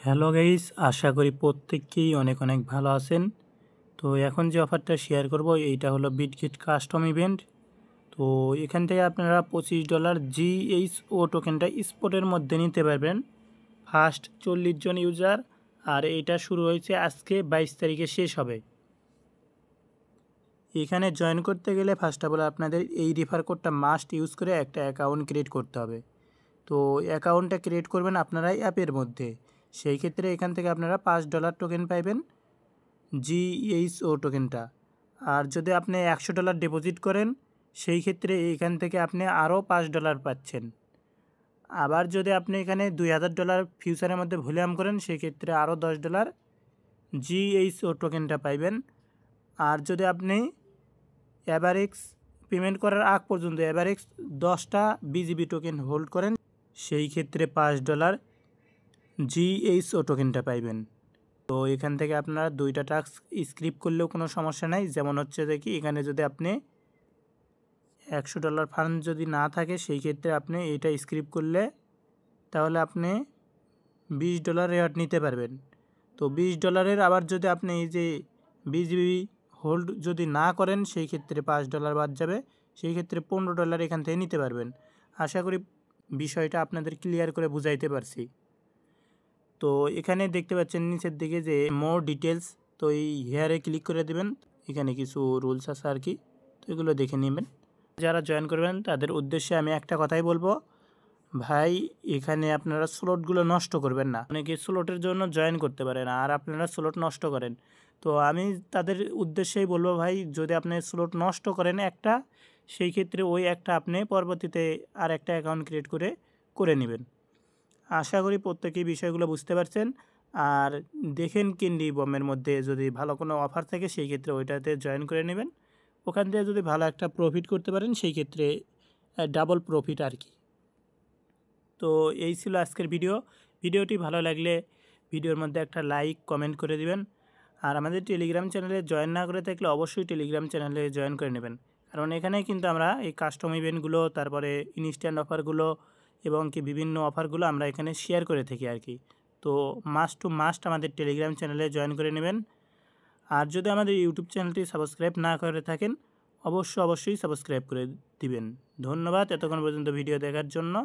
Hello guys, আশা করি প্রত্যেককেই অনেক অনেক ভালো আছেন। তো এখন যে অফারটা শেয়ার করব এইটা হলো বিটগেট কাস্টম ইভেন্ট। তো এখান থেকে আপনারা $25 GHO টোকেনটা স্পটের মধ্যে নিতে পারবেন ফার্স্ট 40 জন ইউজার। আর এইটা শুরু হয়েছে আজকে 22 তারিখে শেষ হবে। এখানে জয়েন করতে গেলে ফার্স্ট অফ অল আপনাদের এই রেফার কোডটা মাস্ট ইউজ করে একটা অ্যাকাউন্ট ক্রিয়েট করতে হবে। তো অ্যাকাউন্টটা ক্রিয়েট করবেন আপনারাই অ্যাপের মধ্যে। সেই ক্ষেত্রে এখান থেকে আপনারা $5 টোকেন পাইবেন, GHO টোকেনটা। আর যদি আপনি $100 ডিপোজিট করেন সেই ক্ষেত্রে এখান থেকে আপনি আরও $5 পাচ্ছেন। আবার যদি আপনি এখানে $2000 ফিউচারের মধ্যে ভলিউম করেন সেই ক্ষেত্রে আরও $10 GHO টোকেনটা পাইবেন। আর যদি আপনি অ্যাভারেক্স পেমেন্ট করার আগ পর্যন্ত অ্যাভারেক্স 10টা BGB টোকেন হোল্ড করেন সেই ক্ষেত্রে $5 GHO টোকেনটা পাইবেন। তো এখান থেকে আপনারা 2টা টাস্ক স্ক্রিপ্ট করলেও কোনো সমস্যা নাই। যেমন হচ্ছে যে কি এখানে যদি আপনি $100 ফান্ড যদি না থাকে সেই ক্ষেত্রে আপনি এইটা স্ক্রিপ্ট করলে তাহলে আপনি $20 রেওয়ার্ড নিতে পারবেন। তো $20 আবার যদি আপনি এই যে BGB হোল্ড যদি না করেন সেই ক্ষেত্রে $5 বাদ যাবে, সেই ক্ষেত্রে $15 এখান থেকে নিতে পারবেন। আশা করি বিষয়টা আপনাদের ক্লিয়ার করে বুঝাইতে পারছি। তো এখানে দেখতে পাচ্ছেন নিচের দিকে যে মোর ডিটেলস, তো এই হেয়ারে ক্লিক করে দেবেন। এখানে কিছু রুলস আছে আর কি, তো এগুলো দেখে নেবেন। যারা জয়েন করবেন তাদের উদ্দেশ্যে আমি একটা কথাই বলবো, ভাই এখানে আপনারা স্লটগুলো নষ্ট করবেন না। অনেকে স্লটের জন্য জয়েন করতে পারেন আর আপনারা স্লট নষ্ট করেন। তো আমি তাদের উদ্দেশ্যেই বলবো, ভাই যদি আপনি স্লট নষ্ট করেন একটা, সেই ক্ষেত্রে ওই একটা আপনি পরবর্তীতে আর একটা অ্যাকাউন্ট ক্রিয়েট করে নেবেন। আশা করি প্রত্যেকেই বিষয়গুলো বুঝতে পারছেন। আর দেখেন ক্যান্ডি বমের মধ্যে যদি ভালো কোনো অফার থাকে সেই ক্ষেত্রে ওইটাতে জয়েন করে নেবেন। ওখান থেকে যদি ভালো একটা প্রফিট করতে পারেন সেই ক্ষেত্রে ডাবল প্রফিট আর কি। তো এই ছিল আজকের ভিডিওটি ভালো লাগলে ভিডিওর মধ্যে একটা লাইক কমেন্ট করে দিবেন। আর আমাদের টেলিগ্রাম চ্যানেলে জয়েন না করে থাকলে অবশ্যই টেলিগ্রাম চ্যানেলে জয়েন করে নেবেন, কারণ এখানে কিন্তু আমরা এই কাস্টম ইভেন্টগুলো, তারপরে ইনস্ট্যান্ট অফারগুলো এবং কি বিভিন্ন অফারগুলো আমরা এখানে শেয়ার করে থাকি আর কি। তো মাস্ট টু মাস্ট আমাদের টেলিগ্রাম চ্যানেলে জয়েন করে নেবেন। আর যদি আমাদের ইউটিউব চ্যানেলটি সাবস্ক্রাইব না করে থাকেন অবশ্যই সাবস্ক্রাইব করে দিবেন। ধন্যবাদ এতক্ষণ পর্যন্ত ভিডিও দেখার জন্য।